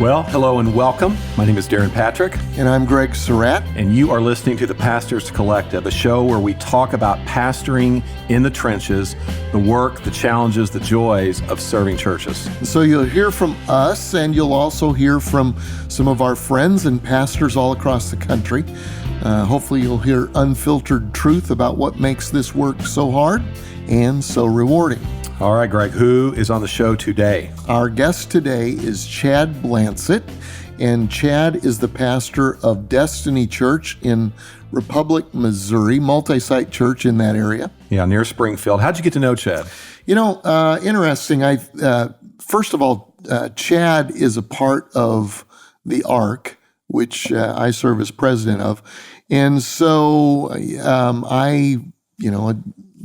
Well, hello and welcome. My name is Darrin Patrick. And I'm Greg Surratt. And you are listening to the Pastors Collective, a show where we talk about pastoring in the trenches, the work, the challenges, the joys of serving churches. So you'll hear from us, and you'll also hear from some of our friends and pastors all across the country. Hopefully you'll hear unfiltered truth about what makes this work so hard and so rewarding. All right, Greg, who is on the show today? Our guest today is Chad Blansit, and Chad is the pastor of Destiny Church in Republic, Missouri, multi-site church in that area. Yeah, near Springfield. How'd you get to know Chad? Interesting. First of all, Chad is a part of the ARC, which I serve as president of, and so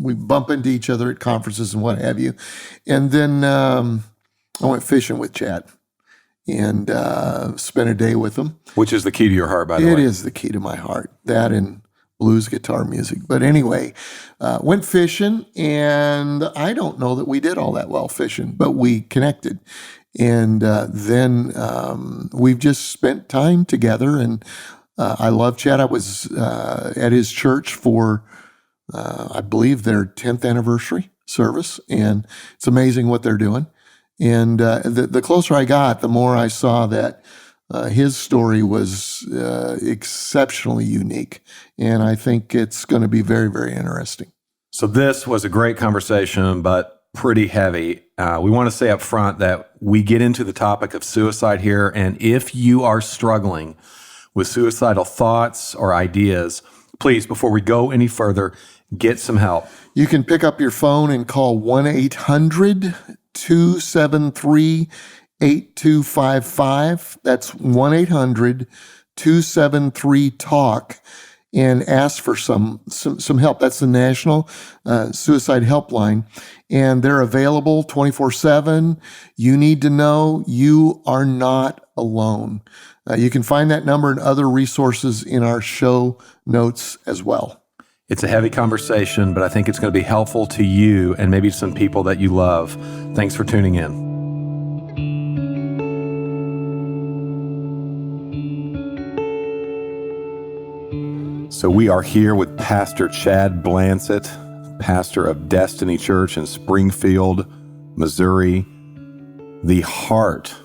we bump into each other at conferences and what have you. And then I went fishing with Chad and spent a day with him. Which is the key to your heart, by the way. It is the key to my heart, that and blues guitar music. But anyway, went fishing, and I don't know that we did all that well fishing, but we connected. And then we've just spent time together, and I love Chad. I was at his church for I believe their 10th anniversary service, and it's amazing what they're doing. And the closer I got, the more I saw that his story was exceptionally unique, and I think it's going to be very, very interesting. So this was a great conversation, but pretty heavy. We want to say up front that we get into the topic of suicide here, and if you are struggling with suicidal thoughts or ideas, please, before we go any further, get some help. You can pick up your phone and call 1-800-273-8255. That's 1-800-273-TALK, and ask for some help. That's the National Suicide Helpline, and they're available 24/7. You need to know you are not alone. You can find that number and other resources in our show notes as well. It's a heavy conversation, but I think it's going to be helpful to you and maybe some people that you love. Thanks for tuning in. So we are here with Pastor Chad Blansit, pastor of Destiny Church in Springfield, Missouri, the heart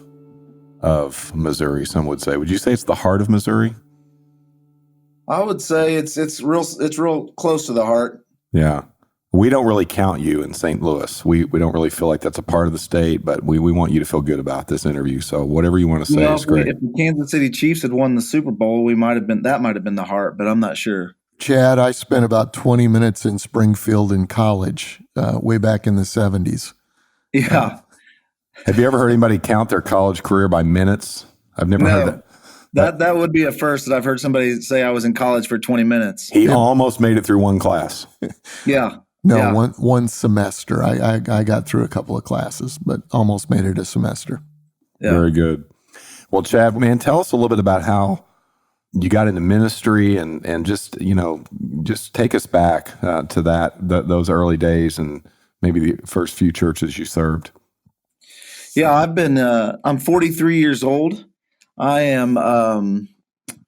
of Missouri, some would say. Would you say it's the heart of Missouri? I would say it's real close to the heart. Yeah. We don't really count you in St. Louis. We don't really feel like that's a part of the state, but we want you to feel good about this interview. So whatever you want to say is great. If the Kansas City Chiefs had won the Super Bowl, that might have been the heart, but I'm not sure. Chad, I spent about 20 minutes in Springfield in college, way back in the 70s. Yeah. Have you ever heard anybody count their college career by minutes? I've never heard that. That would be a first that I've heard somebody say I was in college for 20 minutes. He almost made it through one class. Yeah. No, yeah. One semester. I got through a couple of classes, but almost made it a semester. Yeah. Very good. Well, Chad, man, tell us a little bit about how you got into ministry and just take us back to those early days and maybe the first few churches you served. Yeah, I'm 43 years old. I am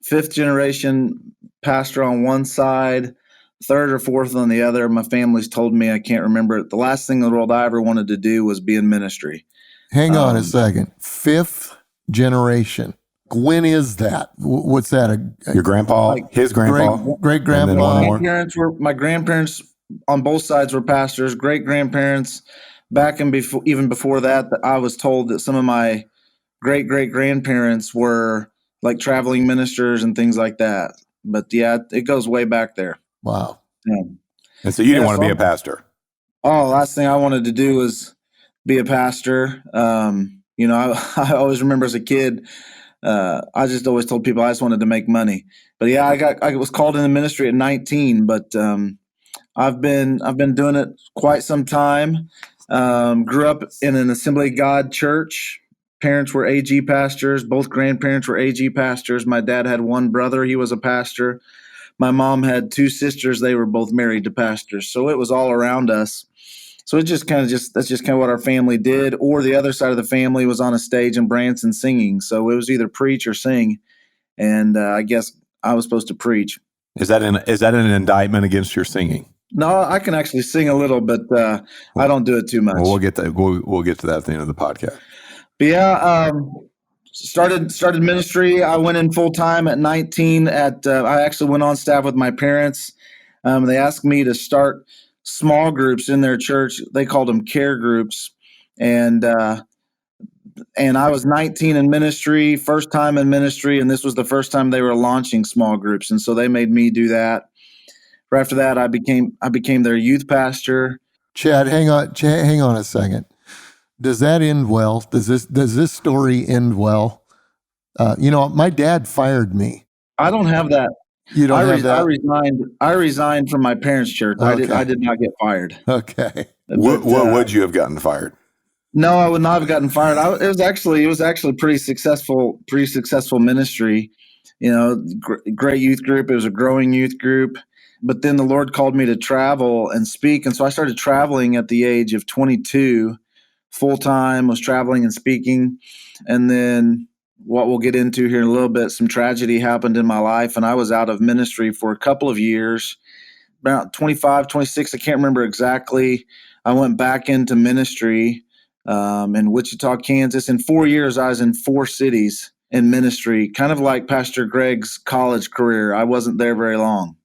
fifth generation pastor on one side, third or fourth on the other. My family's told me, I can't remember it. The last thing in the world I ever wanted to do was be in ministry. Hang on a second. Fifth generation. When is that? What's that? Your grandpa, his grandpa, great grandpa. My grandparents on both sides were pastors. Great grandparents back in even before that. I was told that some of my great grandparents were like traveling ministers and things like that. But yeah, it goes way back there. Wow. Yeah. And so you didn't want to be a pastor. Oh, last thing I wanted to do was be a pastor. I always remember as a kid, I just always told people I just wanted to make money. But yeah, I was called into ministry at 19, but I've been doing it quite some time. Grew up in an Assembly of God church. Parents were AG pastors. Both grandparents were AG pastors. My dad had one brother. He was a pastor. My mom had two sisters. They were both married to pastors. So it was all around us. So that's just kind of what our family did. Or the other side of the family was on a stage in Branson singing. So it was either preach or sing. And I guess I was supposed to preach. Is that an indictment against your singing? No, I can actually sing a little, but I don't do it too much. Well, we'll get to that at the end of the podcast. But yeah, started ministry. I went in full time at 19. I actually went on staff with my parents. They asked me to start small groups in their church. They called them care groups, and I was 19 in ministry, first time in ministry, and this was the first time they were launching small groups, and so they made me do that. Right after that, I became their youth pastor. Chad, hang on a second. Does that end well? Does this story end well? My dad fired me. I don't have that. You don't have that? I resigned from my parents' church. Okay. I did not get fired. Okay. What would you have gotten fired? No, I would not have gotten fired. It was actually pretty successful ministry. Great youth group. It was a growing youth group. But then the Lord called me to travel and speak, and so I started traveling at the age of 22, full time. Was traveling and speaking, and then what we'll get into here in a little bit, some tragedy happened in my life, and I was out of ministry for a couple of years, about 25, 26. I can't remember exactly. I went back into ministry in Wichita, Kansas. In 4 years, I was in 4 cities in ministry, kind of like Pastor Greg's college career. I wasn't there very long.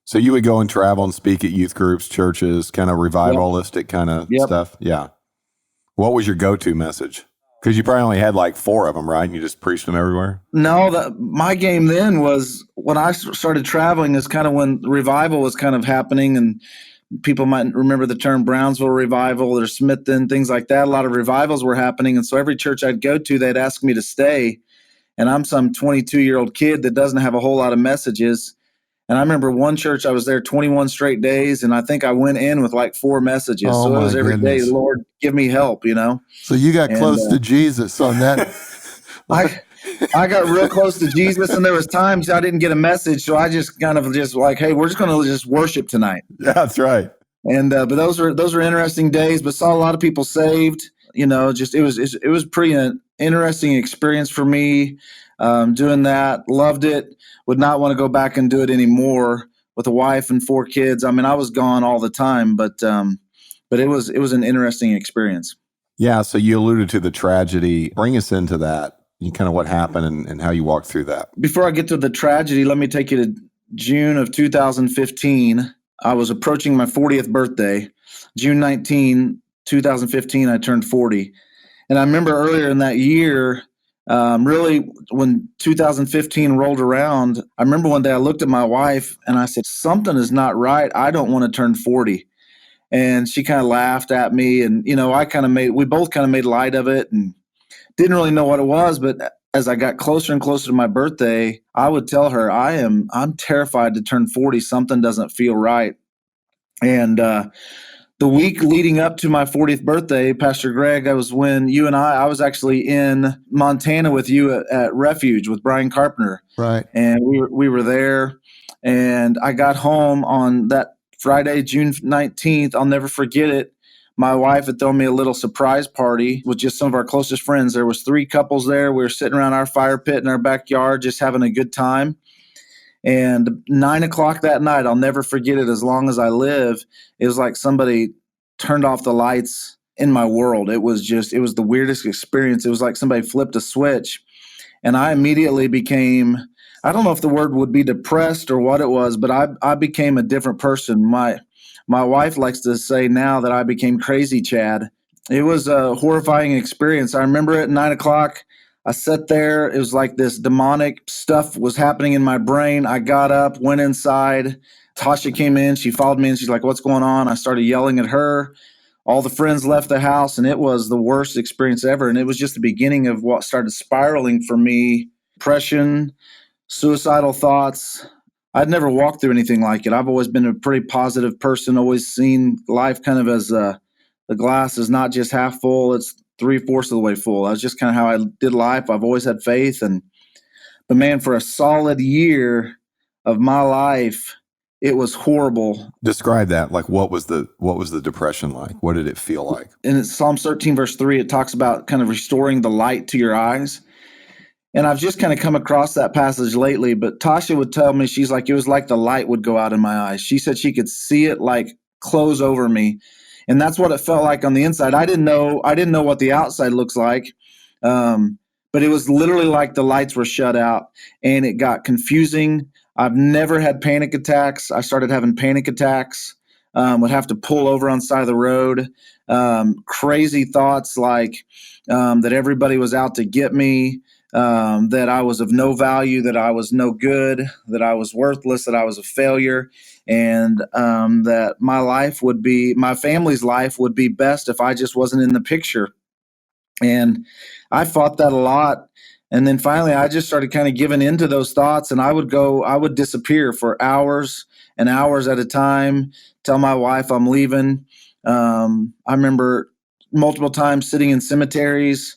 So you would go and travel and speak at youth groups, churches, kind of revivalistic kind of stuff? Yeah. What was your go-to message? Because you probably only had like 4 of them, right? And you just preached them everywhere? No, my game then was when I started traveling is kind of when revival was kind of happening, and people might remember the term Brownsville revival or Smithton, things like that. A lot of revivals were happening. And so every church I'd go to, they'd ask me to stay. And I'm some 22-year-old kid that doesn't have a whole lot of messages. And I remember one church, I was there 21 straight days, and I think I went in with like 4 messages. Oh, so it was every goodness. day, Lord, give me help, So you got close to Jesus on that. I got real close to Jesus, and there was times I didn't get a message, so I just kind of just like, hey, we're just going to just worship tonight. Yeah, that's right. And but those were interesting days, but saw a lot of people saved. It was pretty an interesting experience for me. Doing that, loved it. Would not want to go back and do it anymore with a wife and 4 kids. I mean, I was gone all the time, but it was an interesting experience. Yeah. So you alluded to the tragedy. Bring us into that. Kind of what happened and how you walked through that. Before I get to the tragedy, let me take you to June of 2015. I was approaching my 40th birthday. June 19, 2015, I turned 40. And I remember earlier in that year, really when 2015 rolled around, I remember one day I looked at my wife and I said, something is not right. I don't want to turn 40. And she kind of laughed at me. And, we both kind of made light of it and didn't really know what it was. But as I got closer and closer to my birthday, I would tell her, I'm terrified to turn 40. Something doesn't feel right. And, the week leading up to my 40th birthday, Pastor Greg, I was actually in Montana with you at Refuge with Brian Carpenter. Right. And we were there, and I got home on that Friday, June 19th. I'll never forget it. My wife had thrown me a little surprise party with just some of our closest friends. There was 3 couples there. We were sitting around our fire pit in our backyard, just having a good time. And 9:00 that night, I'll never forget it as long as I live. It was like somebody turned off the lights in my world. It was the weirdest experience. It was like somebody flipped a switch. And I immediately became, I don't know if the word would be depressed or what it was, but I became a different person. My wife likes to say now that I became crazy, Chad. It was a horrifying experience. I remember at 9:00, I sat there. It was like this demonic stuff was happening in my brain. I got up, went inside. Tasha came in. She followed me, and she's like, what's going on? I started yelling at her. All the friends left the house, and it was the worst experience ever. And it was just the beginning of what started spiraling for me. Depression, suicidal thoughts. I'd never walked through anything like it. I've always been a pretty positive person, always seen life kind of as the glass is not just half full, it's 3/4 of the way full. That's just kind of how I did life. I've always had faith. But man, for a solid year of my life, It was horrible. Describe that. Like, what was the depression like? What did it feel like? In Psalms 13, verse 3, it talks about kind of restoring the light to your eyes. And I've just kind of come across that passage lately, but Tasha would tell me, she's like, it was like the light would go out in my eyes. She said she could see it like close over me. And that's what it felt like on the inside. I didn't know what the outside looks like. But it was literally like the lights were shut out, and it got confusing. I've never had panic attacks. I started having panic attacks, would have to pull over on the side of the road. Crazy thoughts like that everybody was out to get me, that I was of no value, that I was no good, that I was worthless, that I was a failure, and that my family's life would be best if I just wasn't in the picture. And I fought that a lot. And then finally, I just started kind of giving into those thoughts, and I would disappear for hours and hours at a time, tell my wife I'm leaving. I remember multiple times sitting in cemeteries,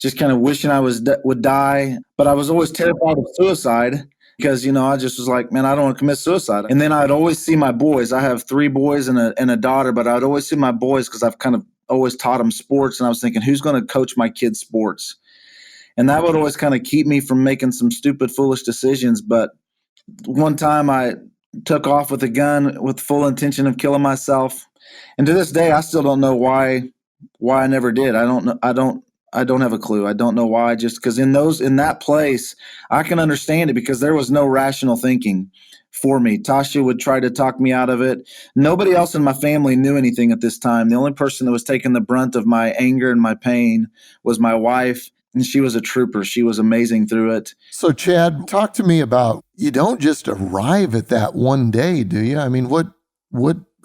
just kind of wishing I would die. But I was always terrified of suicide because, I just was like, man, I don't want to commit suicide. And then I'd always see my boys. I have 3 boys and a daughter, but I'd always see my boys because I've kind of always taught them sports. And I was thinking, who's going to coach my kids' sports? And that would always kind of keep me from making some stupid, foolish decisions. But one time I took off with a gun with full intention of killing myself. And to this day, I still don't know why I never did. I don't have a clue. I don't know why. Just because in that place, I can understand it because there was no rational thinking for me. Tasha would try to talk me out of it. Nobody else in my family knew anything at this time. The only person that was taking the brunt of my anger and my pain was my wife, and she was a trooper. She was amazing through it. So, Chad, talk to me about, you don't just arrive at that one day, do you? I mean, what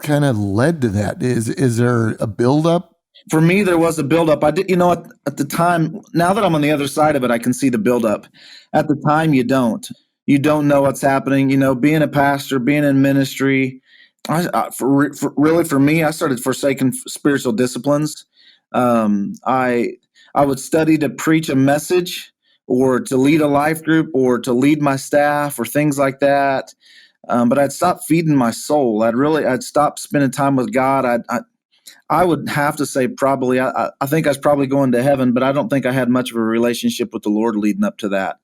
kind of led to that? Is there a buildup? For me, there was a buildup. I did, at the time, now that I'm on the other side of it, I can see the buildup. At the time, you don't. You don't know what's happening. Being a pastor, being in ministry, for me, I started forsaking spiritual disciplines. I would study to preach a message or to lead a life group or to lead my staff or things like that. But I'd stop feeding my soul. I'd stop spending time with God. I would have to say probably, I think I was probably going to heaven, but I don't think I had much of a relationship with the Lord leading up to that.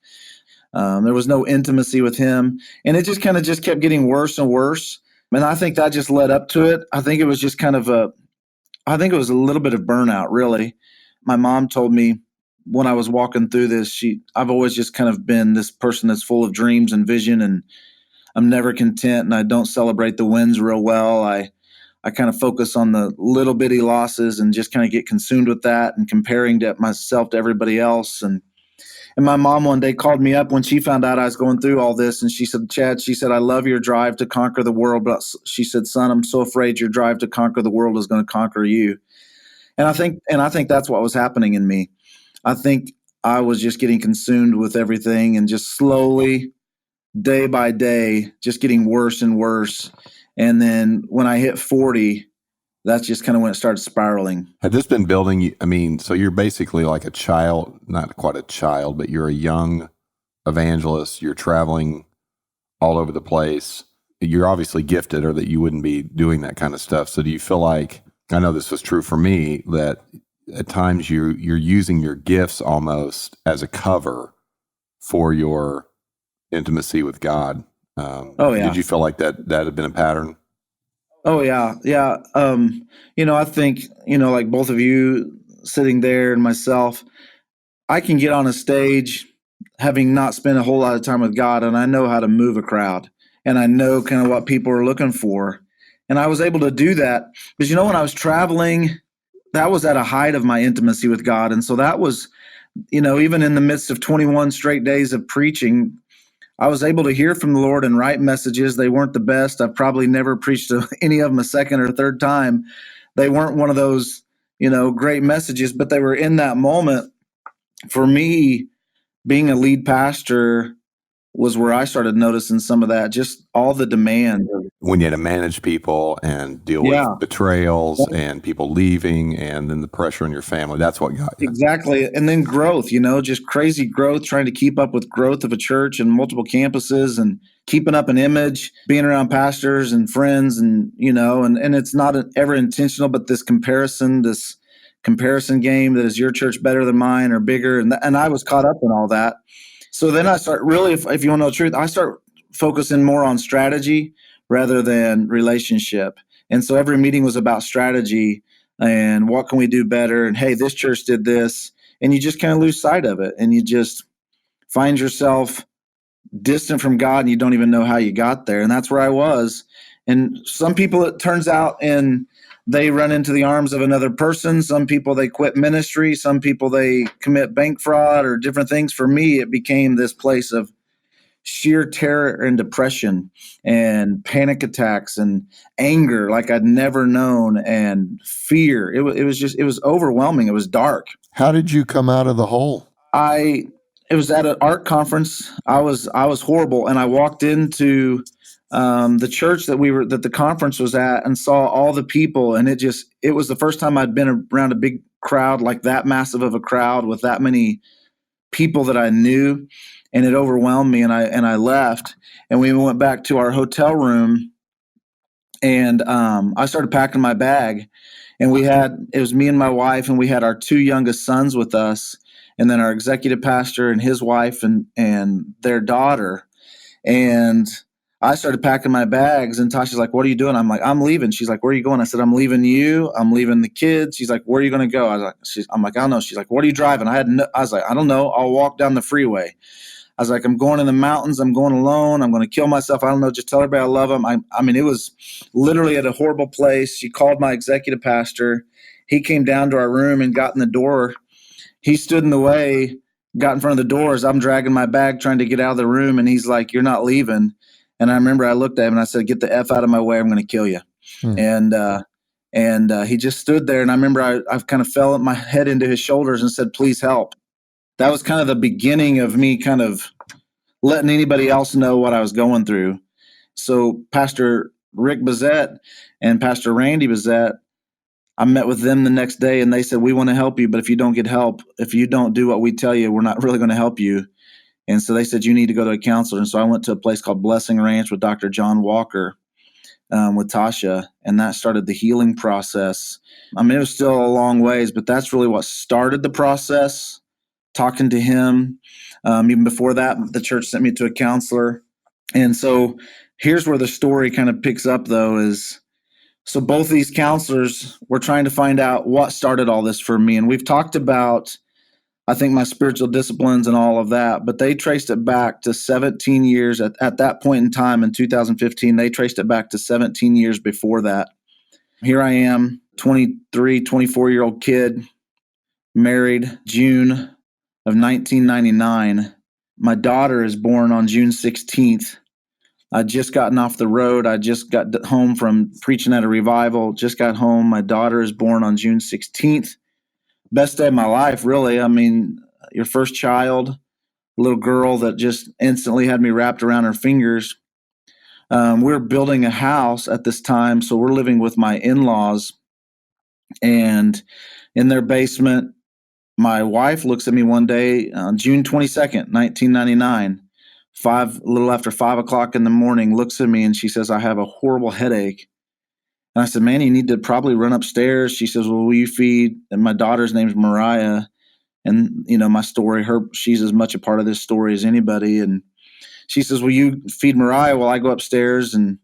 There was no intimacy with him, and it just kind of kept getting worse and worse. And I think that just led up to it. I think it was just I think it was a little bit of burnout, really. My mom told me when I was walking through this, I've always just kind of been this person that's full of dreams and vision, and I'm never content, and I don't celebrate the wins real well. I kind of focus on the little bitty losses and just kind of get consumed with that and comparing myself to everybody else. And my mom one day called me up when she found out I was going through all this. And she said, Chad, I love your drive to conquer the world. But she said, son, I'm so afraid your drive to conquer the world is going to conquer you. And I think that's what was happening in me. I think I was just getting consumed with everything and just slowly, day by day, just getting worse and worse. And then when I hit 40, that's just kind of when it started spiraling. Had this been building? I mean, so you're basically like a child, not quite a child, but you're a young evangelist. You're traveling all over the place. You're obviously gifted, or that you wouldn't be doing that kind of stuff. So do you feel like, I know this was true for me, that at times you're using your gifts almost as a cover for your intimacy with God? Oh, yeah. Did you feel like that had been a pattern? Oh, yeah. Yeah. I think, like both of you sitting there and myself, I can get on a stage having not spent a whole lot of time with God, and I know how to move a crowd, and I know kind of what people are looking for. And I was able to do that because, when I was traveling, that was at a height of my intimacy with God. And so that was, even in the midst of 21 straight days of preaching, I was able to hear from the Lord and write messages. They weren't the best. I've probably never preached to any of them a second or third time. They weren't one of those, great messages, but they were in that moment. For me, being a lead pastor was where I started noticing some of that, just all the demand. When you had to manage people and deal with betrayals and people leaving, and then the pressure on your family, that's what got you. Exactly. And then growth, just crazy growth, trying to keep up with growth of a church and multiple campuses and keeping up an image, being around pastors and friends, and and it's not ever intentional, but this comparison game that is your church better than mine or bigger, and I was caught up in all that. So then I start really, if you want to know the truth, I start focusing more on strategy rather than relationship. And so every meeting was about strategy and what can we do better, and hey, this church did this, and you just kind of lose sight of it, and you just find yourself distant from God, and you don't even know how you got there. And that's where I was. And some people, it turns out, and they run into the arms of another person. Some people, they quit ministry. Some people, they commit bank fraud or different things. For me, it became this place of sheer terror and depression and panic attacks and anger like I'd never known, and fear. It was overwhelming. It was dark. How did you come out of the hole? It was at an art conference. I was horrible, and I walked into the church that the conference was at, and saw all the people, and it was the first time I'd been around a big crowd, like that massive of a crowd with that many people that I knew, and it overwhelmed me, and I left, and we went back to our hotel room, and I started packing my bag, and it was me and my wife, and we had our two youngest sons with us, and then our executive pastor and his wife and their daughter. And I started packing my bags, and Tasha's like, "What are you doing?" I'm like, "I'm leaving." She's like, "Where are you going?" I said, "I'm leaving you. I'm leaving the kids." She's like, "Where are you going to go?" I'm like, "I don't know." She's like, "What are you driving?" I was like, "I don't know. I'll walk down the freeway." I was like, "I'm going in the mountains. I'm going alone. I'm going to kill myself. I don't know. Just tell everybody I love them." I mean, it was literally at a horrible place. She called my executive pastor. He came down to our room and got in the door. He stood in the way, got in front of the doors. I'm dragging my bag, trying to get out of the room. And he's like, "You're not leaving." And I remember I looked at him and I said, "Get the F out of my way. I'm going to kill you." Hmm. And he just stood there. And I remember I kind of fell my head into his shoulders and said, "Please help." That was kind of the beginning of me kind of letting anybody else know what I was going through. So Pastor Rick Bazette and Pastor Randy Bazette, I met with them the next day, and they said, "We want to help you, but if you don't get help, if you don't do what we tell you, we're not really going to help you." And so they said, "You need to go to a counselor." And so I went to a place called Blessing Ranch with Dr. John Walker, with Tasha, and that started the healing process. I mean, it was still a long ways, but that's really what started the process, talking to him. Even before that, the church sent me to a counselor. And so here's where the story kind of picks up, though, is so both these counselors were trying to find out what started all this for me. And we've talked about, I think, my spiritual disciplines and all of that, but they traced it back to 17 years at that point in time in 2015. They traced it back to 17 years before that. Here I am, 23, 24-year-old kid, married June of 1999. My daughter is born on June 16th. I'd just gotten off the road. I just got home from preaching at a revival, just got home. My daughter is born on June 16th. Best day of my life, really. I mean, your first child, a little girl that just instantly had me wrapped around her fingers. We're building a house at this time, so we're living with my in-laws. And in their basement, my wife looks at me one day on June 22nd, 1999. A little after 5 o'clock in the morning, looks at me and she says, "I have a horrible headache." And I said, "Man, you need to probably run upstairs." She says, "Well, will you feed?" And my daughter's name's Mariah. And, my story, she's as much a part of this story as anybody. And she says, "Will you feed Mariah while I go upstairs and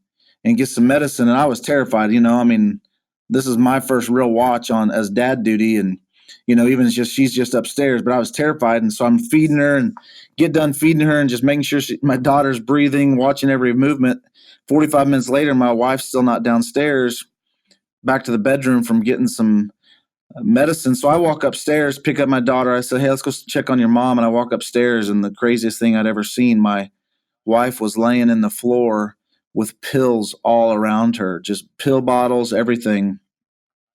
get some medicine?" And I was terrified. I mean, this is my first real watch on as dad duty. And, even she's just upstairs, but I was terrified. And so I'm feeding her and get done feeding her and just making sure my daughter's breathing, watching every movement. 45 minutes later, my wife's still not downstairs, back to the bedroom from getting some medicine. So I walk upstairs, pick up my daughter. I said, "Hey, let's go check on your mom." And I walk upstairs, and the craziest thing I'd ever seen, my wife was laying in the floor with pills all around her, just pill bottles, everything.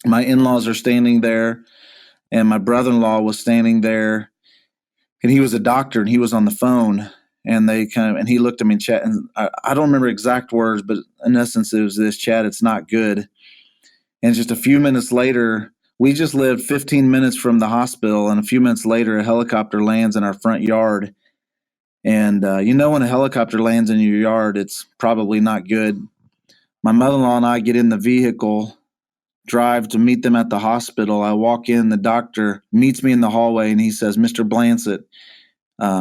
My in-laws are standing there, and my brother-in-law was standing there, and he was a doctor, and he was on the phone. And and he looked at me and Chad, and I don't remember exact words, but in essence, it was this: "Chad, it's not good." And just a few minutes later, we just lived 15 minutes from the hospital, and a few minutes later, a helicopter lands in our front yard. And when a helicopter lands in your yard, it's probably not good. My mother-in-law and I get in the vehicle, drive to meet them at the hospital. I walk in, the doctor meets me in the hallway, and he says, "Mr. Blansit,"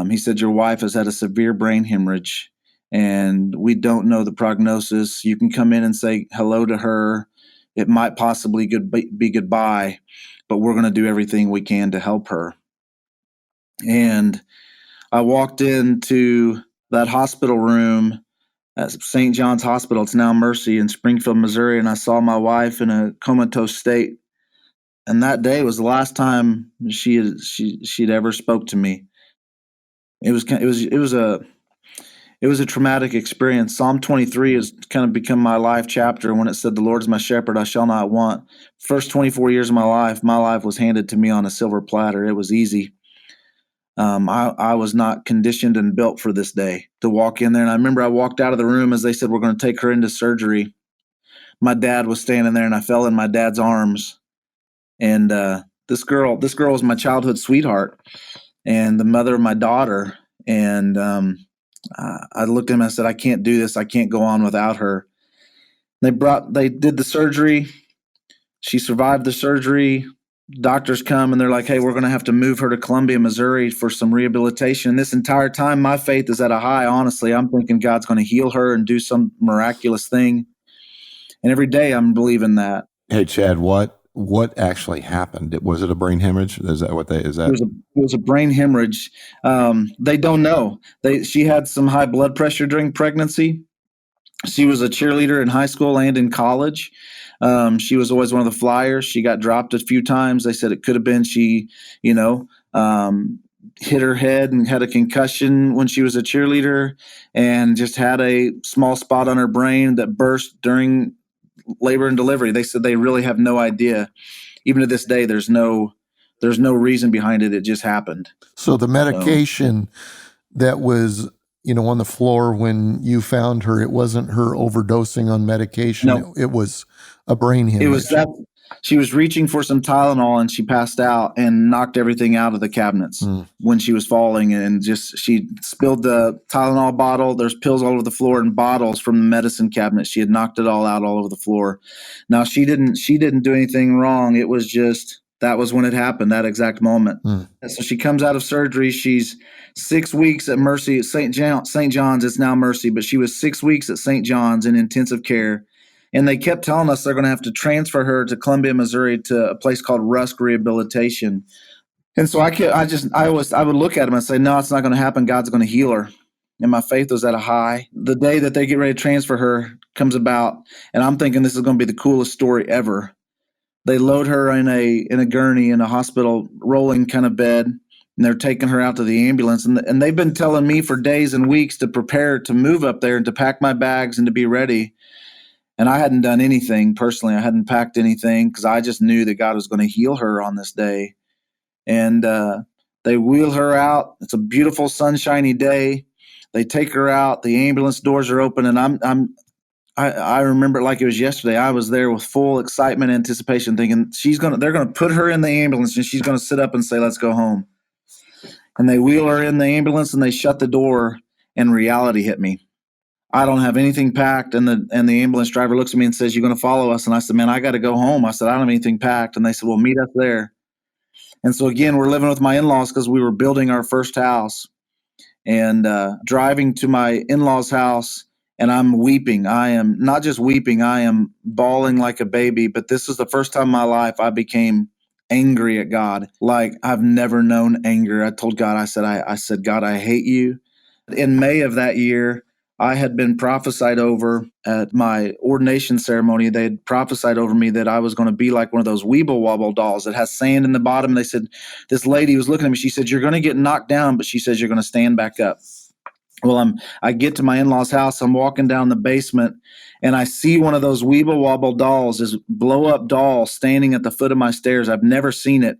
he said, "your wife has had a severe brain hemorrhage, and we don't know the prognosis. You can come in and say hello to her. It might possibly be goodbye, but we're going to do everything we can to help her." And I walked into that hospital room at St. John's Hospital. It's now Mercy in Springfield, Missouri, and I saw my wife in a comatose state. And that day was the last time she'd ever spoke to me. It was a traumatic experience. Psalm 23 has kind of become my life chapter. When it said, "The Lord is my shepherd, I shall not want." First 24 years of my life was handed to me on a silver platter. It was easy. I was not conditioned and built for this day to walk in there. And I remember I walked out of the room as they said, "We're going to take her into surgery." My dad was standing there, and I fell in my dad's arms. And this girl was my childhood sweetheart and the mother of my daughter. And I looked at him and I said, "I can't do this. I can't go on without her." They did the surgery. She survived the surgery. Doctors come and they're like, "Hey, we're going to have to move her to Columbia, Missouri for some rehabilitation." And this entire time, my faith is at a high. Honestly, I'm thinking God's going to heal her and do some miraculous thing. And every day I'm believing that. Hey, Chad, what actually happened? Was it a brain hemorrhage? Is that what is that? It was a brain hemorrhage. They don't know. She had some high blood pressure during pregnancy. She was a cheerleader in high school and in college. She was always one of the flyers. She got dropped a few times. They said it could have been she, hit her head and had a concussion when she was a cheerleader and just had a small spot on her brain that burst during labor and delivery. They said they really have no idea. Even to this day, there's no reason behind it. It just happened. So the medication that was, on the floor when you found her, it wasn't her overdosing on medication. No. It was a brain hemorrhage. It was that she was reaching for some Tylenol and she passed out and knocked everything out of the cabinets when she was falling, and she spilled the Tylenol bottle. There's pills all over the floor and bottles from the medicine cabinet. She had knocked it all out all over the floor. Now she didn't do anything wrong. It was just that was when it happened, that exact moment. So she comes out of surgery. She's 6 weeks at Mercy at St. John's. It's now Mercy, but she was 6 weeks at St. Wohn's in intensive care. And they kept telling us they're going to have to transfer her to Columbia, Missouri, to a place called Rusk Rehabilitation. And so I would look at them and say, "No, it's not going to happen. God's going to heal her." And my faith was at a high. The day that they get ready to transfer her comes about, and I'm thinking this is going to be the coolest story ever. They load her in a gurney in a hospital rolling kind of bed, and they're taking her out to the ambulance. And they've been telling me for days and weeks to prepare to move up there and to pack my bags and to be ready. And I hadn't done anything personally. I hadn't packed anything because I just knew that God was going to heal her on this day. And they wheel her out. It's a beautiful sunshiny day. They take her out. The ambulance doors are open, and I remember it like it was yesterday. I was there with full excitement, anticipation, thinking they're gonna put her in the ambulance and she's gonna sit up and say, "Let's go home." And they wheel her in the ambulance and they shut the door, and reality hit me. I don't have anything packed, and the ambulance driver looks at me and says, "You're going to follow us?" And I said, "Man, I got to go home." I said, "I don't have anything packed." And they said, "Well, meet us there." And so again, we're living with my in-laws because we were building our first house, and driving to my in-laws' house, and I'm weeping. I am not just weeping, I am bawling like a baby. But this is the first time in my life I became angry at God. Like I've never known anger. I told God, I said, "God, I hate you." In May of that year, I had been prophesied over at my ordination ceremony. They had prophesied over me that I was going to be like one of those Weeble Wobble dolls that has sand in the bottom. They said, this lady was looking at me. She said, "You're going to get knocked down," but she says, "You're going to stand back up." Well, I get to my in-laws' house. I'm walking down the basement, and I see one of those Weeble Wobble dolls, this blow-up doll, standing at the foot of my stairs. I've never seen it.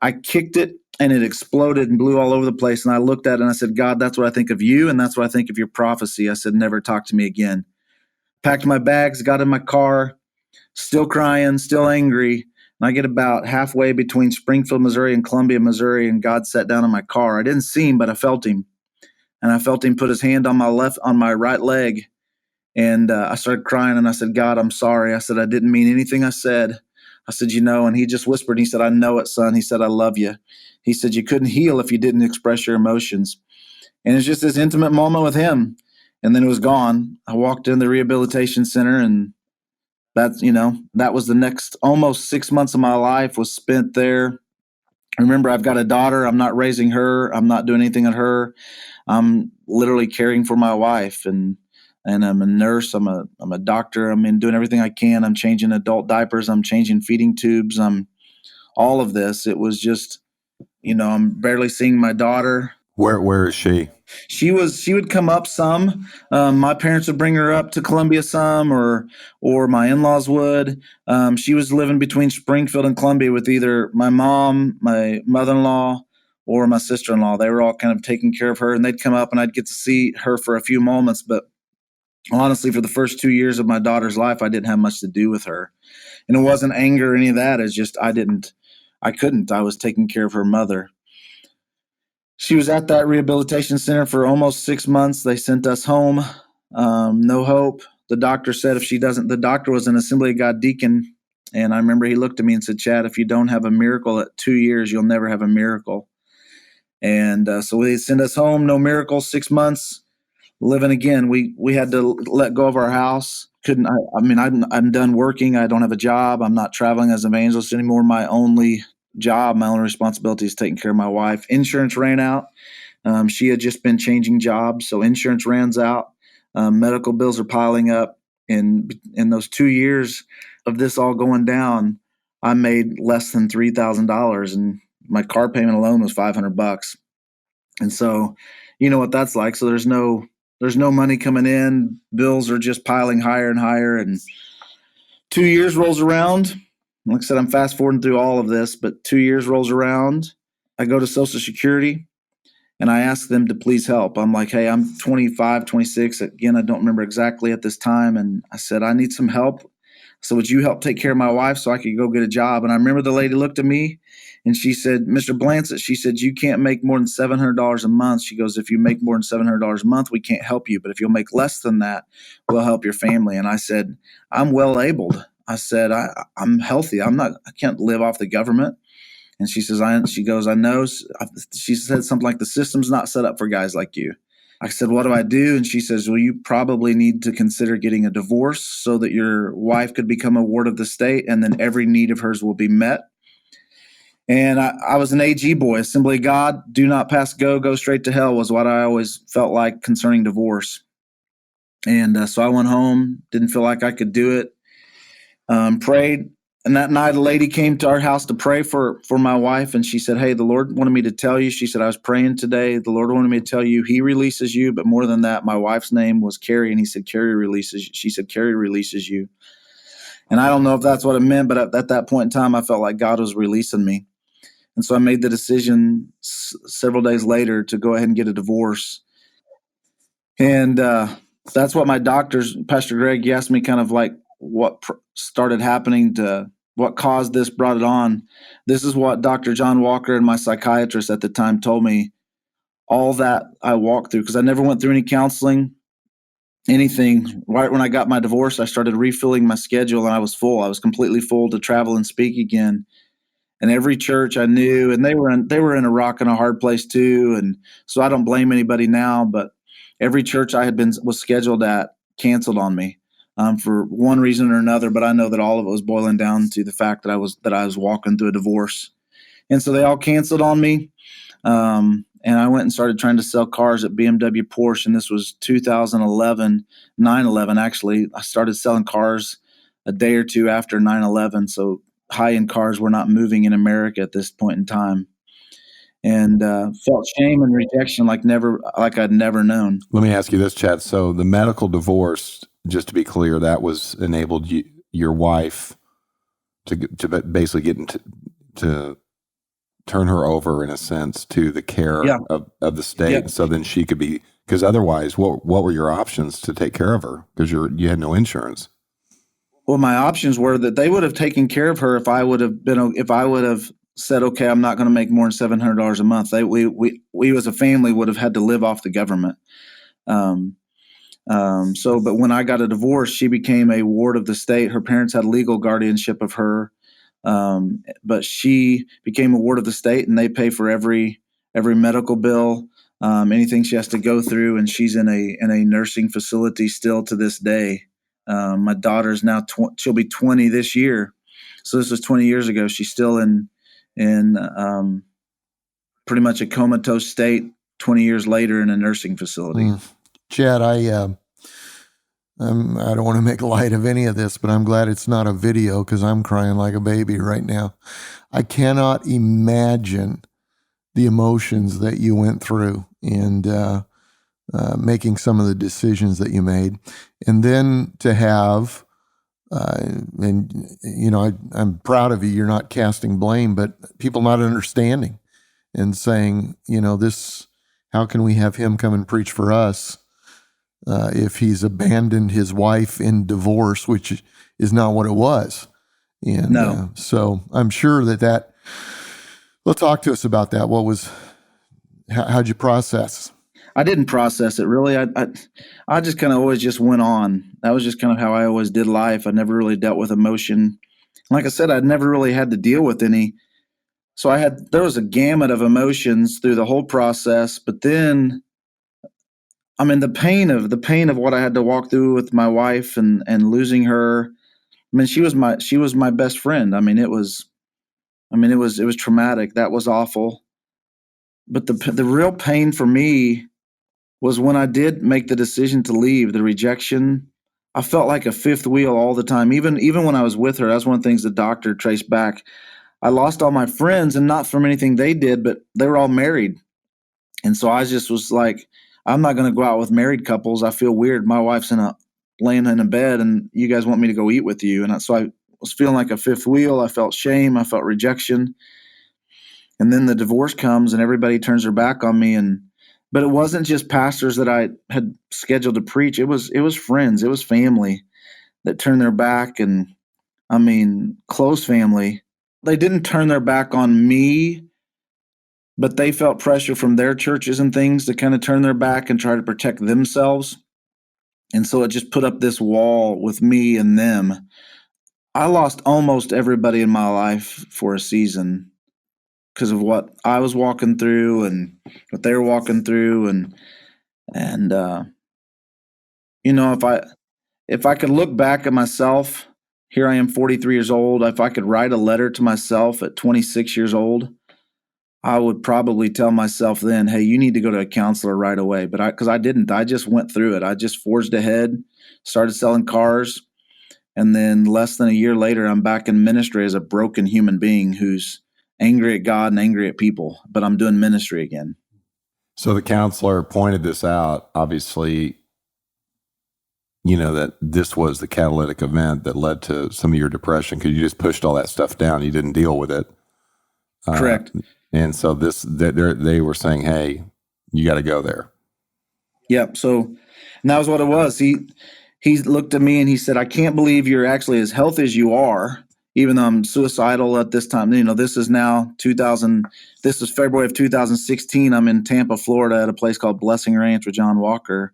I kicked it, and it exploded and blew all over the place. And I looked at it and I said, "God, that's what I think of you, and that's what I think of your prophecy." I said, "Never talk to me again." Packed my bags, got in my car, still crying, still angry. And I get about halfway between Springfield, Missouri and Columbia, Missouri, and God sat down in my car. I didn't see him, but I felt him. and I felt him put his hand on my right leg. And I started crying, and I said, God, I'm sorry. I said, I didn't mean anything I said. I said, and he just whispered, he said, I know it, son. He said, I love you. He said, you couldn't heal if you didn't express your emotions. And it's just this intimate moment with him. And then it was gone. I walked in the rehabilitation center, and that was the next almost 6 months of my life was spent there. Remember, I've got a daughter. I'm not raising her. I'm not doing anything on her. I'm literally caring for my wife, and I'm a nurse. I'm a doctor. I'm doing everything I can. I'm changing adult diapers. I'm changing feeding tubes. I'm all of this. It was just, I'm barely seeing my daughter. Where is she? She would come up some. My parents would bring her up to Columbia some, or my in-laws would. She was living between Springfield and Columbia with either my mom, my mother-in-law, or my sister-in-law. They were all kind of taking care of her, and they'd come up, and I'd get to see her for a few moments. But honestly, for the first 2 years of my daughter's life, I didn't have much to do with her. And it wasn't anger or any of that. It's just I couldn't. I was taking care of her mother. She was at that rehabilitation center for almost 6 months. They sent us home. No hope. The doctor said the doctor was an Assembly of God deacon. And I remember he looked at me and said, Chad, if you don't have a miracle at 2 years, you'll never have a miracle. And so they sent us home. No miracle. 6 months. Living again. We had to let go of our house. I'm done working. I don't have a job. I'm not traveling as an evangelist anymore. My only job, my only responsibility is taking care of my wife. Insurance ran out. She had just been changing jobs, so insurance runs out. Medical bills are piling up. And in those 2 years of this all going down, I made less than $3,000, and my car payment alone was $500. And so, you know what that's like. So there's no money coming in. Bills are just piling higher and higher. And 2 years rolls around. Like I said, I'm fast forwarding through all of this, but 2 years rolls around. I go to Social Security, and I ask them to please help. I'm like, hey, I'm 25, 26. Again, I don't remember exactly at this time. And I said, I need some help. So would you help take care of my wife so I could go get a job? And I remember the lady looked at me, and she said, Mr. Blansit, she said, you can't make more than $700 a month. She goes, if you make more than $700 a month, we can't help you. But if you'll make less than that, we'll help your family. And I said, I'm well abled. I said, I'm healthy. I can't live off the government. And she says, I know. She said something like, the system's not set up for guys like you. I said, what do I do? And she says, well, you probably need to consider getting a divorce so that your wife could become a ward of the state, and then every need of hers will be met. And I was an AG boy, Assembly of God, do not pass go straight to hell was what I always felt like concerning divorce. And so I went home, didn't feel like I could do it. Prayed, and that night a lady came to our house to pray for my wife, and she said, hey, the Lord wanted me to tell you. She said, I was praying today. The Lord wanted me to tell you he releases you, but more than that, my wife's name was Carrie, and he said, she said, Carrie releases you. And I don't know if that's what it meant, but at that point in time, I felt like God was releasing me. And so I made the decision several days later to go ahead and get a divorce. And that's what my doctors, Pastor Greg, he asked me kind of like what started happening, to what caused this, brought it on. This is what Dr. John Walker and my psychiatrist at the time told me, all that I walked through, because I never went through any counseling, anything. Right when I got my divorce, I started refilling my schedule, and I was full. I was completely full to travel and speak again. And every church I knew, and they were in a rock and a hard place too. And so I don't blame anybody now, but every church I was scheduled at canceled on me for one reason or another. But I know that all of it was boiling down to the fact that I was walking through a divorce, and so they all canceled on me. And I went and started trying to sell cars at BMW Porsche, and this was 2011, 9/11 actually. I started selling cars a day or two after 9/11, so high-end cars were not moving in America at this point in time, and felt shame and rejection like I'd never known. Let me ask you this, Chad. So the medical divorce, just to be clear, that was enabled your wife to basically get to turn her over, in a sense, to the care of the state. Yeah. So then she could be, because otherwise, what were your options to take care of her? Because you had no insurance. Well, my options were that they would have taken care of her if I would have said, okay, I'm not going to make more than $700 a month. We as a family would have had to live off the government. But when I got a divorce, she became a ward of the state. Her parents had legal guardianship of her. But she became a ward of the state, and they pay for every medical bill, anything she has to go through. And she's in a nursing facility still to this day. My daughter's now she'll be 20 this year, so this was 20 years ago. She's still in pretty much a comatose state 20 years later in a nursing facility. Chad, I don't want to make light of any of this, but I'm glad it's not a video because I'm crying like a baby right now. I cannot imagine the emotions that you went through and making some of the decisions that you made. And then to have, I'm proud of you. You're not casting blame, but people not understanding and saying, how can we have him come and preach for us? If he's abandoned his wife in divorce, which is not what it was. And no. So I'm sure that well, talk to us about that. How'd you process? I didn't process it really. I just kind of always just went on. That was just kind of how I always did life. I never really dealt with emotion. Like I said, I'd never really had to deal with any. So there was a gamut of emotions through the whole process, but then the pain of what I had to walk through with my wife and losing her. She was my best friend. It was traumatic. That was awful. But the real pain for me was when I did make the decision to leave, the rejection. I felt like a fifth wheel all the time. Even when I was with her, that's one of the things the doctor traced back. I lost all my friends, and not from anything they did, but they were all married. And so I just was like, I'm not going to go out with married couples. I feel weird. My wife's laying in a bed, and you guys want me to go eat with you. And so I was feeling like a fifth wheel. I felt shame. I felt rejection. And then the divorce comes, and everybody turns their back on me. But it wasn't just pastors that I had scheduled to preach. It was friends. It was family that turned their back, and close family. They didn't turn their back on me, but they felt pressure from their churches and things to kind of turn their back and try to protect themselves. And so it just put up this wall with me and them. I lost almost everybody in my life for a season because of what I was walking through and what they were walking through. And if I could look back at myself, here I am 43 years old. If I could write a letter to myself at 26 years old, I would probably tell myself then, hey, you need to go to a counselor right away. But because I didn't, I just went through it. I just forged ahead, started selling cars. And then less than a year later, I'm back in ministry as a broken human being who's angry at God and angry at people, but I'm doing ministry again. So the counselor pointed this out, obviously, that this was the catalytic event that led to some of your depression because you just pushed all that stuff down. You didn't deal with it. Correct. And so they were saying, hey, you got to go there. Yep. So and that was what it was. He looked at me and he said, I can't believe you're actually as healthy as you are, even though I'm suicidal at this time. This is now this is February of 2016. I'm in Tampa, Florida at a place called Blessing Ranch with John Walker.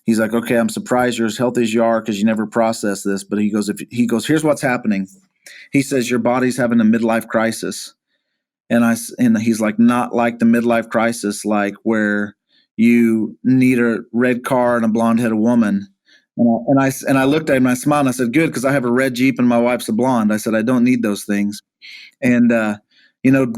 He's like, okay, I'm surprised you're as healthy as you are because you never processed this. But he goes, here's what's happening. He says, your body's having a midlife crisis. And he's like, not like the midlife crisis, like where you need a red car and a blonde-headed woman. And I looked at him and I smiled and I said, good, because I have a red Jeep and my wife's a blonde. I said, I don't need those things. And,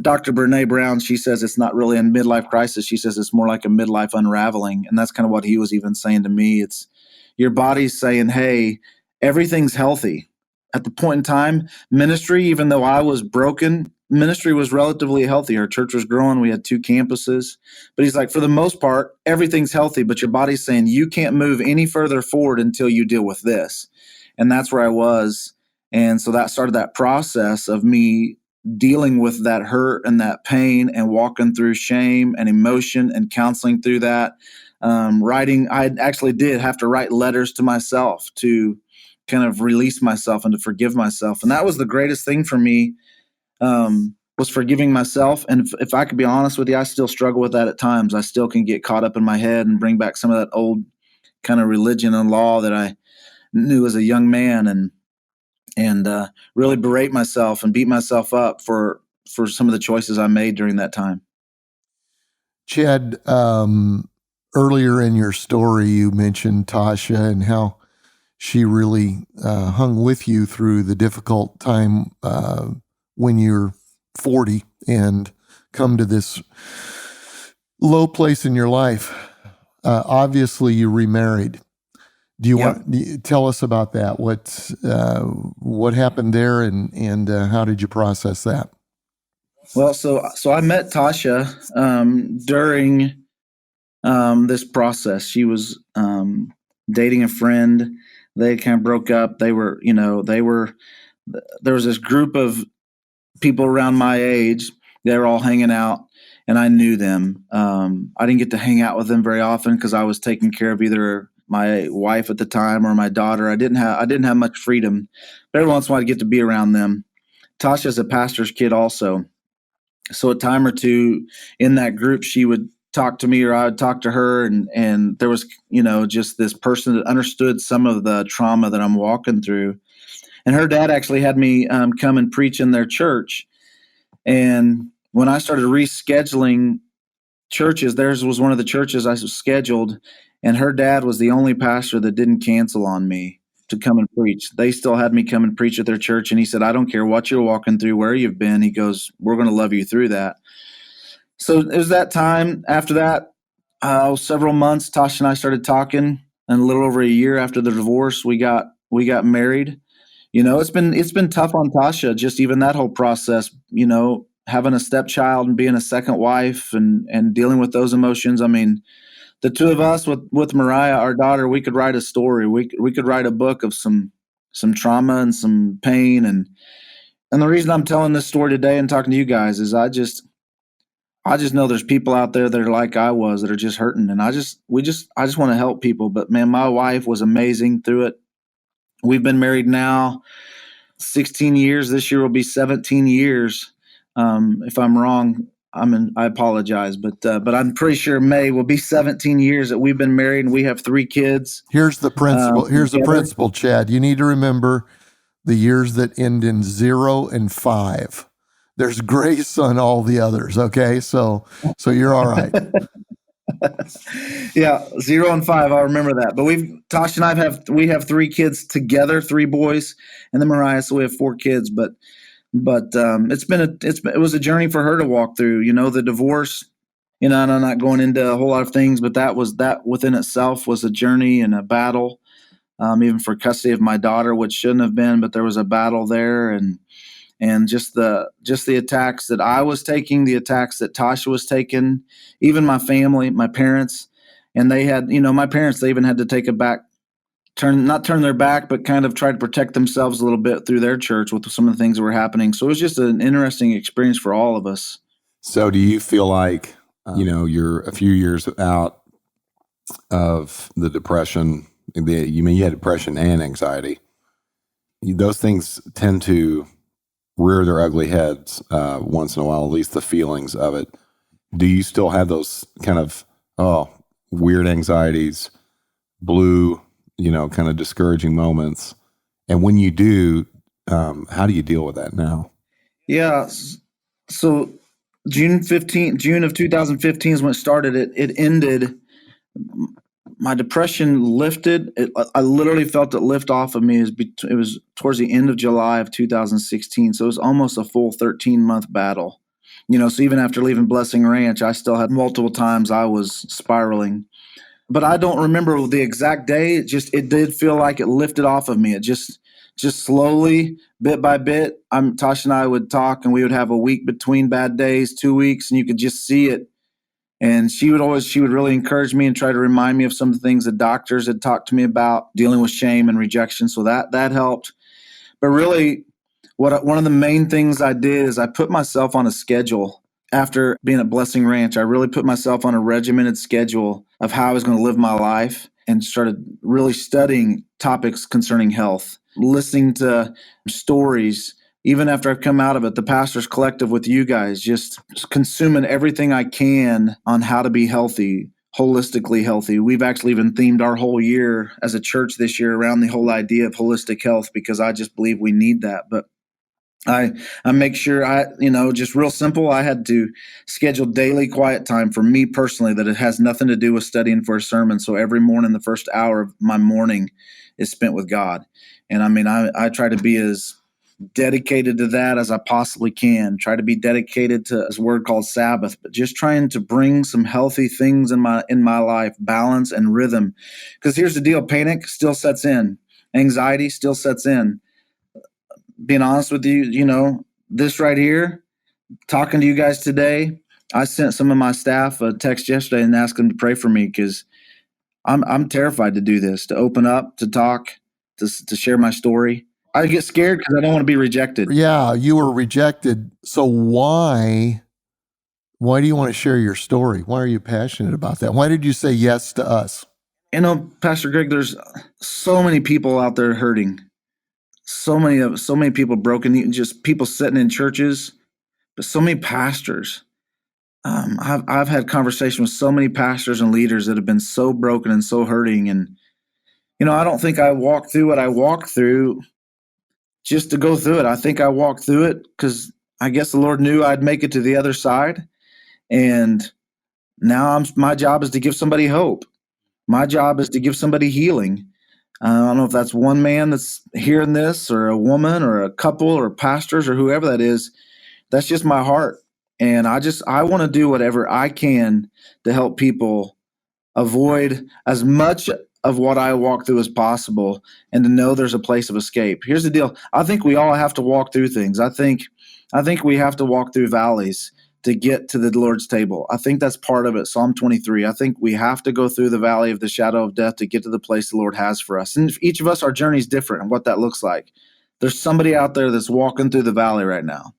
Dr. Brene Brown, she says it's not really a midlife crisis. She says it's more like a midlife unraveling. And that's kind of what he was even saying to me. It's your body's saying, hey, everything's healthy. At the point in time, ministry, even though I was broken, ministry was relatively healthy. Our church was growing. We had 2 campuses. But he's like, for the most part, everything's healthy, but your body's saying you can't move any further forward until you deal with this. And that's where I was. And so that started that process of me dealing with that hurt and that pain and walking through shame and emotion and counseling through that. Writing, I actually did have to write letters to myself to kind of release myself and to forgive myself. And that was the greatest thing for me. was forgiving myself. And if I could be honest with you, I still struggle with that at times. I still can get caught up in my head and bring back some of that old kind of religion and law that I knew as a young man, and really berate myself and beat myself up for some of the choices I made during that time. Chad, earlier in your story, you mentioned Tasha and how she really hung with you through the difficult time when you're 40 and come to this low place in your life. Obviously, you remarried. Do you want to tell us about that? What happened there, and how did you process that? Well, so I met Tasha during this process. She was dating a friend. They kind of broke up. There was this group of people around my age. They were all hanging out, and I knew them. I didn't get to hang out with them very often because I was taking care of either my wife at the time or my daughter. I didn't have much freedom, but every once in a while I'd get to be around them. Tasha's a pastor's kid also. So a time or two in that group, she would talk to me or I would talk to her. And there was, just this person that understood some of the trauma that I'm walking through. And her dad actually had me come and preach in their church. And when I started rescheduling churches, theirs was one of the churches I scheduled. And her dad was the only pastor that didn't cancel on me to come and preach. They still had me come and preach at their church. And he said, I don't care what you're walking through, where you've been. He goes, we're going to love you through that. So it was that time. After that, several months, Tasha and I started talking, and a little over a year after the divorce, we got married. It's been tough on Tasha, just even that whole process, having a stepchild and being a second wife and dealing with those emotions. I mean, the two of us with Mariah, our daughter, we could write a story. We could write a book of some trauma and some pain. And the reason I'm telling this story today and talking to you guys is I just know there's people out there that are like I was, that are just hurting. And I just want to help people. But man, my wife was amazing through it. We've been married now 16 years. This year will be 17 years. If I'm wrong, I apologize, but I'm pretty sure May will be 17 years that we've been married, and we have 3 kids. Here's the principle. The principle, Chad. You need to remember the years that end in 0 and 5. There's grace on all the others. Okay, so you're all right. Yeah, 0 and 5. I remember that. But Tasha and I have 3 kids together, 3 boys, and then Mariah. So we have 4 kids. But it was a journey for her to walk through. The divorce. And I'm not going into a whole lot of things, but that within itself was a journey and a battle. Even for custody of my daughter, which shouldn't have been, but there was a battle there, and just the attacks that I was taking, the attacks that Tasha was taking, even my family, my parents, and they had, my parents, they even had to take not turn their back, but kind of try to protect themselves a little bit through their church with some of the things that were happening. So it was just an interesting experience for all of us. So do you feel like, you're a few years out of the depression? You had depression and anxiety. Those things tend to rear their ugly heads once in a while, at least the feelings of it. Do you still have those kind of weird anxieties, blue, kind of discouraging moments? And when you do, how do you deal with that now? Yeah. So June of 2015 is when it started. It ended. My depression lifted. I literally felt it lift off of me. It was towards the end of July of 2016. So it was almost a full 13-month battle. So even after leaving Blessing Ranch, I still had multiple times I was spiraling. But I don't remember the exact day. It did feel like it lifted off of me. It just slowly, bit by bit. Tasha and I would talk, and we would have a week between bad days, 2 weeks, and you could just see it. And she would really encourage me and try to remind me of some of the things the doctors had talked to me about dealing with shame and rejection. So that helped. But really, one of the main things I did is I put myself on a schedule. After being at Blessing Ranch, I really put myself on a regimented schedule of how I was going to live my life, and started really studying topics concerning health, listening to stories, even after I've come out of it, the Pastors Collective with you guys, just consuming everything I can on how to be healthy, holistically healthy. We've actually even themed our whole year as a church this year around the whole idea of holistic health, because I just believe we need that. But I make sure just real simple. I had to schedule daily quiet time for me personally, that it has nothing to do with studying for a sermon. So every morning, the first hour of my morning is spent with God. And I try to be as dedicated to that as I possibly can. Try to be dedicated to this word called Sabbath, but just trying to bring some healthy things in my life, balance and rhythm. Because here's the deal: panic still sets in, anxiety still sets in. Being honest with you, this right here, talking to you guys today, I sent some of my staff a text yesterday and asked them to pray for me, because I'm terrified to do this, to open up, to talk, to share my story. I get scared because I don't want to be rejected. Yeah, you were rejected. So why do you want to share your story? Why are you passionate about that? Why did you say yes to us? Pastor Greg, there's so many people out there hurting. So many people broken, just people sitting in churches, but so many pastors. I've had conversations with so many pastors and leaders that have been so broken and so hurting. And, I don't think I walked through what I walked through just to go through it. I think I walked through it because I guess the Lord knew I'd make it to the other side. And now my job is to give somebody hope. My job is to give somebody healing. I don't know if that's one man that's hearing this, or a woman, or a couple, or pastors, or whoever that is. That's just my heart. And I want to do whatever I can to help people avoid as much of what I walk through as possible, and to know there's a place of escape. Here's the deal. I think we all have to walk through things. I think we have to walk through valleys to get to the Lord's table. I think that's part of it. Psalm 23. I think we have to go through the valley of the shadow of death to get to the place the Lord has for us. And each of us, our journey is different and what that looks like. There's somebody out there that's walking through the valley right now,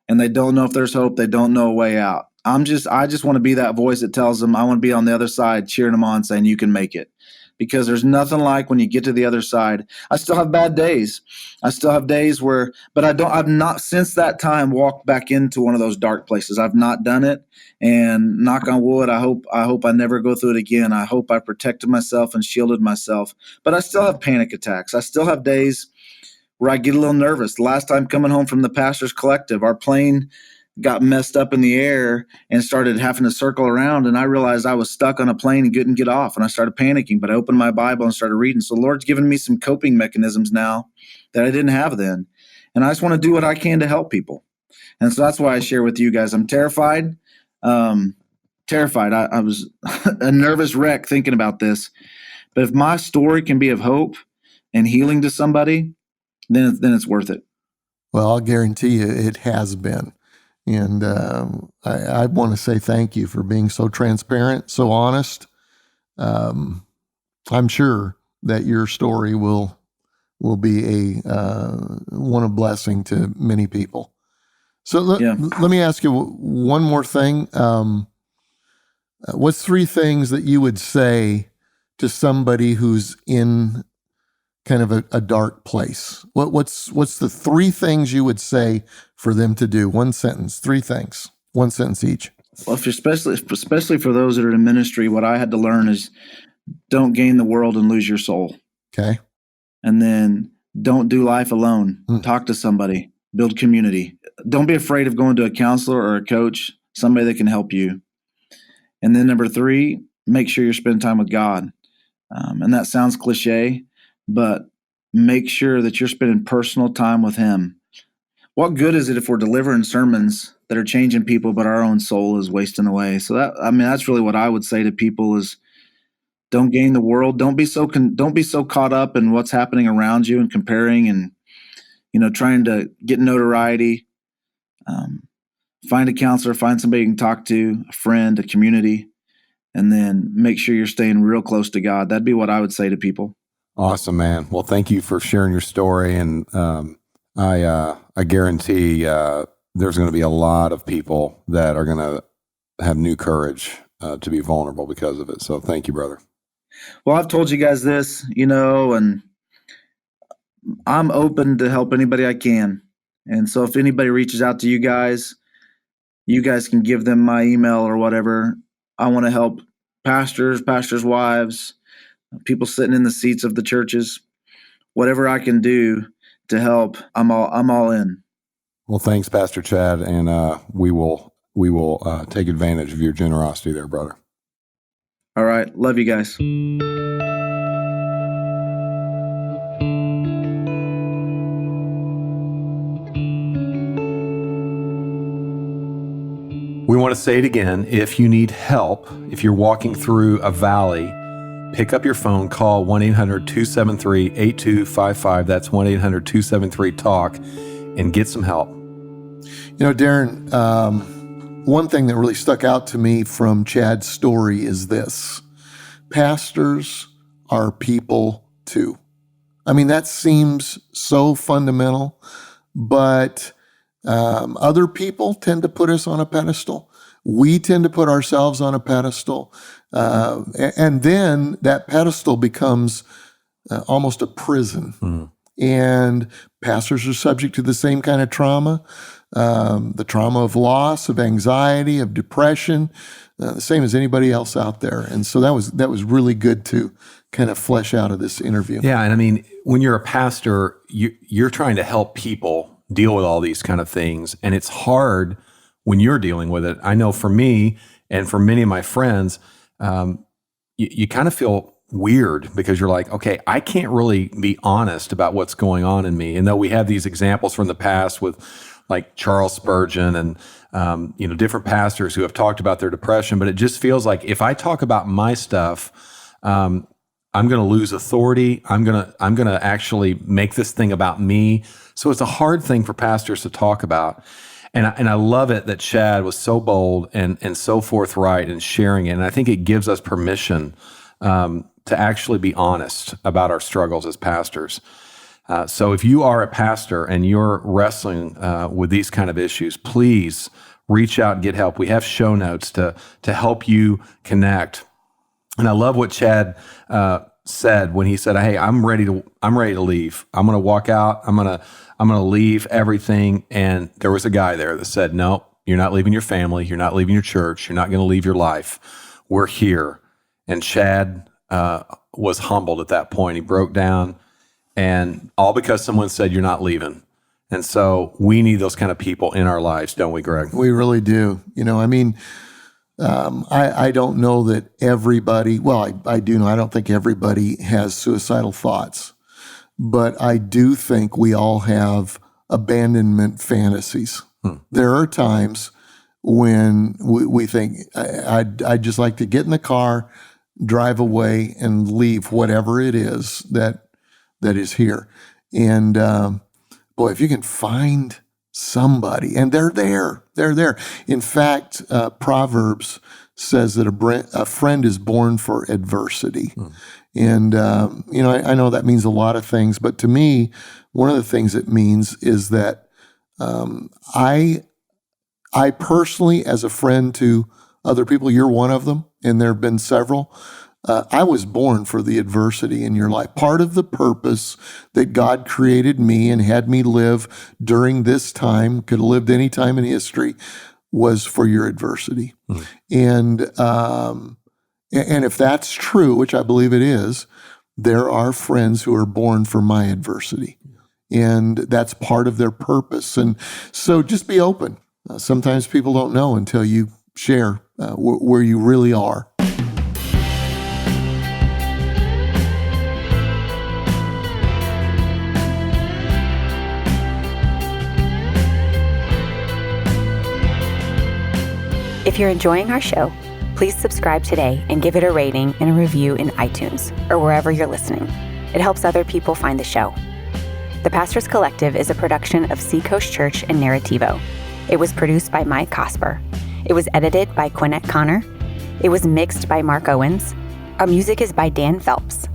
and they don't know if there's hope. They don't know a way out. I just want to be that voice that tells them, I want to be on the other side, cheering them on, saying you can make it. Because there's nothing like when you get to the other side. I still have bad days. I still have days but I've not since that time walked back into one of those dark places. I've not done it. And knock on wood, I hope I never go through it again. I hope I protected myself and shielded myself. But I still have panic attacks. I still have days where I get a little nervous. The last time coming home from the Pastors Collective, our plane got messed up in the air and started having to circle around. And I realized I was stuck on a plane and couldn't get off. And I started panicking, but I opened my Bible and started reading. So the Lord's given me some coping mechanisms now that I didn't have then. And I just want to do what I can to help people. And so that's why I share with you guys. I'm terrified. Terrified. I was a nervous wreck thinking about this. But if my story can be of hope and healing to somebody, then it's worth it. Well, I'll guarantee you it has been. And I want to say thank you for being so transparent, so honest. I'm sure that your story will be one of blessing to many people. So let me ask you one more thing. What's 3 things that you would say to somebody who's in kind of a dark place? What's the 3 things you would say for them to do? One sentence, 3 things, 1 sentence each. Well, especially for those that are in ministry, what I had to learn is don't gain the world and lose your soul. Okay. And then don't do life alone. Talk to somebody, build community. Don't be afraid of going to a counselor or a coach, somebody that can help you. And then number 3, make sure you're spending time with God. And that sounds cliche, but make sure that you're spending personal time with Him. What good is it if we're delivering sermons that are changing people, but our own soul is wasting away? So that's really what I would say to people is don't gain the world. Don't be so caught up in what's happening around you and comparing and, trying to get notoriety. Find a counselor, find somebody you can talk to, a friend, a community, and then make sure you're staying real close to God. That'd be what I would say to people. Awesome, man. Well, thank you for sharing your story. And I guarantee there's going to be a lot of people that are going to have new courage to be vulnerable because of it. So thank you, brother. Well, I've told you guys this, and I'm open to help anybody I can. And so if anybody reaches out to you guys can give them my email or whatever. I want to help pastors, pastors' wives, people sitting in the seats of the churches. Whatever I can do to help, I'm all in. Well, thanks, Pastor Chad, and we will take advantage of your generosity there, brother. All right. Love you guys. We want to say it again. If you need help, if you're walking through a valley, pick up your phone, call 1-800-273-8255. That's 1-800-273-TALK, and get some help. You know, Darrin, one thing that really stuck out to me from Chad's story is this. Pastors are people too. I mean, that seems so fundamental, but other people tend to put us on a pedestal. We tend to put ourselves on a pedestal. And then that pedestal becomes almost a prison. Mm. And pastors are subject to the same kind of trauma, the trauma of loss, of anxiety, of depression, the same as anybody else out there. And so that was really good to kind of flesh out of this interview. Yeah, and I mean, when you're a pastor, you're trying to help people deal with all these kind of things, and it's hard when you're dealing with it. I know for me and for many of my friends, you kind of feel weird because you're like, okay, I can't really be honest about what's going on in me. And though we have these examples from the past with like Charles Spurgeon and different pastors who have talked about their depression, but it just feels like if I talk about my stuff, I'm going to lose authority. I'm going to actually make this thing about me. So it's a hard thing for pastors to talk about. And I love it that Chad was so bold and so forthright in sharing it. And I think it gives us permission to actually be honest about our struggles as pastors. So if you are a pastor and you're wrestling with these kind of issues, please reach out and get help. We have show notes to help you connect. And I love what Chad said when he said, "Hey, I'm ready to leave. I'm going to walk out. I'm going to leave everything." And there was a guy there that said, "No, you're not leaving your family. You're not leaving your church. You're not going to leave your life. We're here." And Chad was humbled at that point. He broke down, and all because someone said, "You're not leaving." And so we need those kind of people in our lives, don't we, Greg? We really do. I don't know that everybody, I do know, I don't think everybody has suicidal thoughts, but I do think we all have abandonment fantasies. There are times when we think, I'd just like to get in the car, drive away, and leave whatever it is that is here. And if you can find somebody, and they're there. In fact, Proverbs says that a friend is born for adversity. And, I know that means a lot of things, but to me, one of the things it means is that I personally, as a friend to other people, you're one of them, and there have been several, I was born for the adversity in your life. Part of the purpose that God created me and had me live during this time, could have lived any time in history, was for your adversity. And if that's true, which I believe it is, there are friends who are born for my adversity. And that's part of their purpose. And so just be open. Sometimes people don't know until you share where you really are. If you're enjoying our show, please subscribe today and give it a rating and a review in iTunes or wherever you're listening. It helps other people find the show. The Pastors Collective is a production of Seacoast Church and Narrativo. It was produced by Mike Cosper. It was edited by Quinette Connor. It was mixed by Mark Owens. Our music is by Dan Phelps.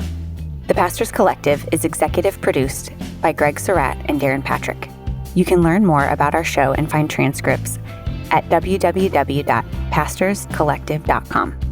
The Pastors Collective is executive produced by Greg Surratt and Darrin Patrick. You can learn more about our show and find transcripts at www.pastorscollective.com.